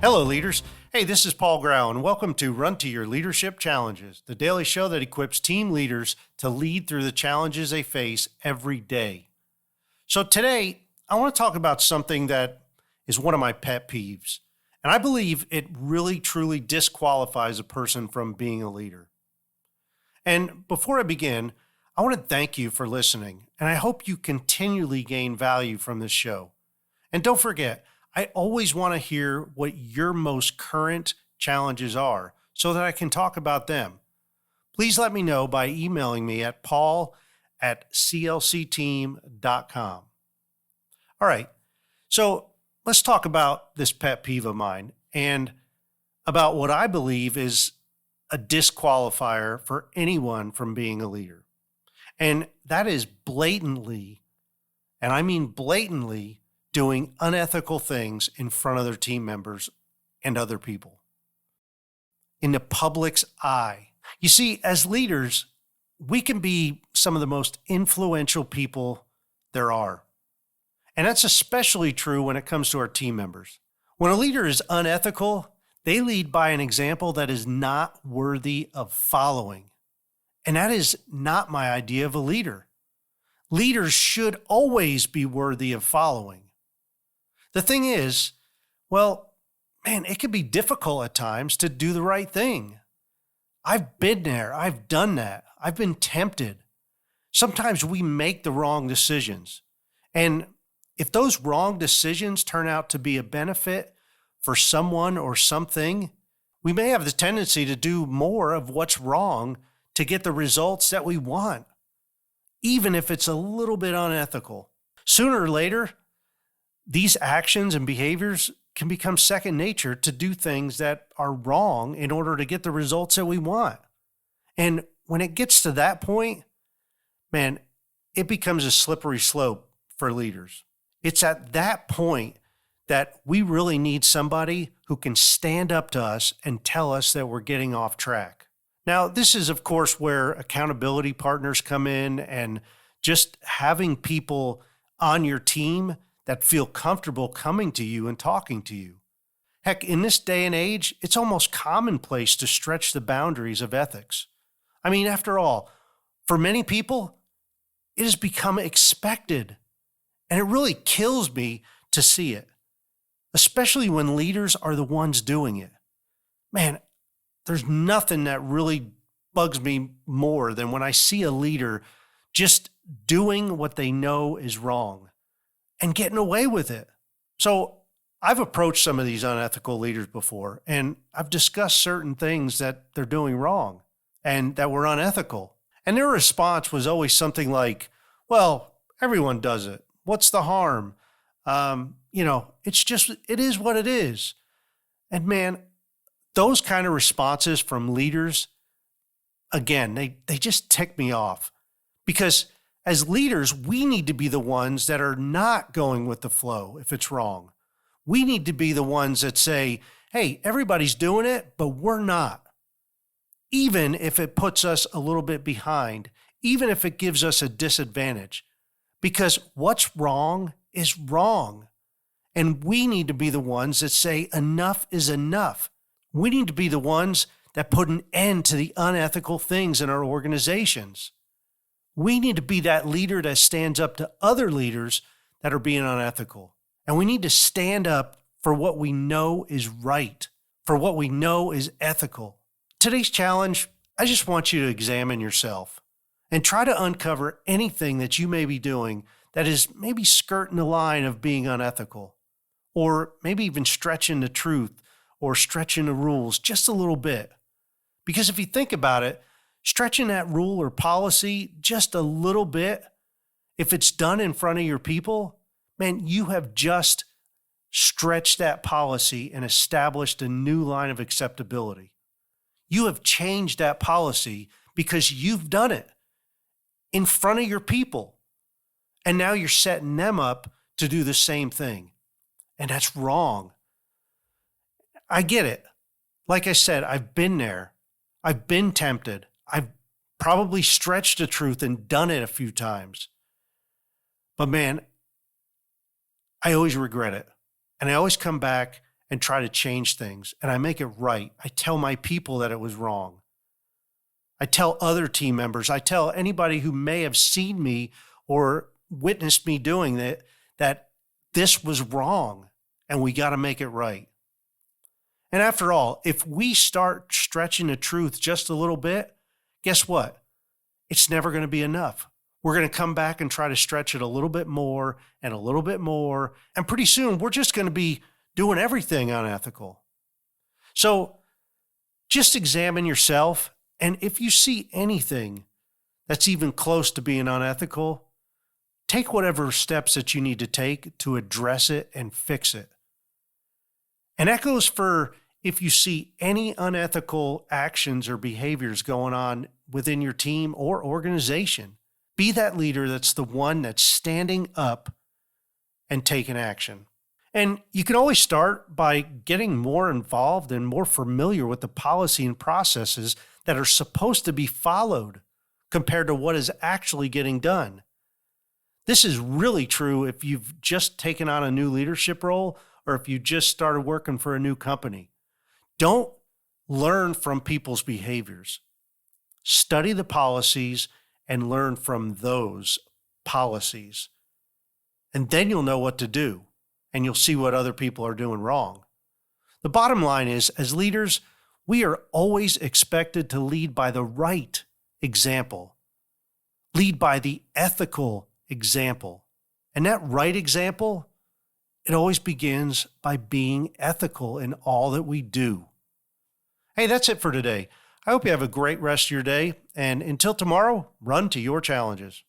Hello, leaders. Hey, this is Paul Grau, and welcome to Run to Your Leadership Challenges, the daily show that equips team leaders to lead through the challenges they face every day. So today, I want to talk about something that is one of my pet peeves, and I believe it really, truly disqualifies a person from being a leader. And before I begin, I want to thank you for listening, and I hope you continually gain value from this show. And don't forget, I always want to hear what your most current challenges are so that I can talk about them. Please let me know by emailing me at paul@clcteam.com. All right, so let's talk about this pet peeve of mine and about what I believe is a disqualifier for anyone from being a leader. And that is blatantly, and I mean blatantly, doing unethical things in front of their team members and other people. In the public's eye. You see, as leaders, we can be some of the most influential people there are. And that's especially true when it comes to our team members. When a leader is unethical, they lead by an example that is not worthy of following. And that is not my idea of a leader. Leaders should always be worthy of following. The thing is, well, man, it can be difficult at times to do the right thing. I've been there. I've done that. I've been tempted. Sometimes we make the wrong decisions. And if those wrong decisions turn out to be a benefit for someone or something, we may have the tendency to do more of what's wrong to get the results that we want, even if it's a little bit unethical. Sooner or later, these actions and behaviors can become second nature to do things that are wrong in order to get the results that we want. And when it gets to that point, man, it becomes a slippery slope for leaders. It's at that point that we really need somebody who can stand up to us and tell us that we're getting off track. Now, this is, of course, where accountability partners come in, and just having people on your team that feel comfortable coming to you and talking to you. Heck, in this day and age, it's almost commonplace to stretch the boundaries of ethics. I mean, after all, for many people, it has become expected. And it really kills me to see it, especially when leaders are the ones doing it. Man, there's nothing that really bugs me more than when I see a leader just doing what they know is wrong and getting away with it. So I've approached some of these unethical leaders before, and I've discussed certain things that they're doing wrong and that were unethical. And their response was always something like, well, everyone does it. What's the harm? It is what it is. And man, those kind of responses from leaders, again, they just tick me off, because as leaders, we need to be the ones that are not going with the flow if it's wrong. We need to be the ones that say, hey, everybody's doing it, but we're not. Even if it puts us a little bit behind, even if it gives us a disadvantage, because what's wrong is wrong. And we need to be the ones that say enough is enough. We need to be the ones that put an end to the unethical things in our organizations. We need to be that leader that stands up to other leaders that are being unethical. And we need to stand up for what we know is right, for what we know is ethical. Today's challenge, I just want you to examine yourself and try to uncover anything that you may be doing that is maybe skirting the line of being unethical, or maybe even stretching the truth or stretching the rules just a little bit. Because if you think about it, stretching that rule or policy just a little bit, if it's done in front of your people, man, you have just stretched that policy and established a new line of acceptability. You have changed that policy because you've done it in front of your people. And now you're setting them up to do the same thing. And that's wrong. I get it. Like I said, I've been there. I've been tempted. I've probably stretched the truth and done it a few times. But man, I always regret it. And I always come back and try to change things. And I make it right. I tell my people that it was wrong. I tell other team members, I tell anybody who may have seen me or witnessed me doing that this was wrong and we got to make it right. And after all, if we start stretching the truth just a little bit, guess what? It's never going to be enough. We're going to come back and try to stretch it a little bit more and a little bit more. And pretty soon we're just going to be doing everything unethical. So just examine yourself. And if you see anything that's even close to being unethical, take whatever steps that you need to take to address it and fix it. And that goes for if you see any unethical actions or behaviors going on within your team or organization. Be that leader that's the one that's standing up and taking action. And you can always start by getting more involved and more familiar with the policy and processes that are supposed to be followed compared to what is actually getting done. This is really true if you've just taken on a new leadership role or if you just started working for a new company. Don't learn from people's behaviors. Study the policies and learn from those policies. And then you'll know what to do, and you'll see what other people are doing wrong. The bottom line is, as leaders, we are always expected to lead by the right example, lead by the ethical example. And that right example, it always begins by being ethical in all that we do. Hey, that's it for today. I hope you have a great rest of your day. And until tomorrow, run to your challenges.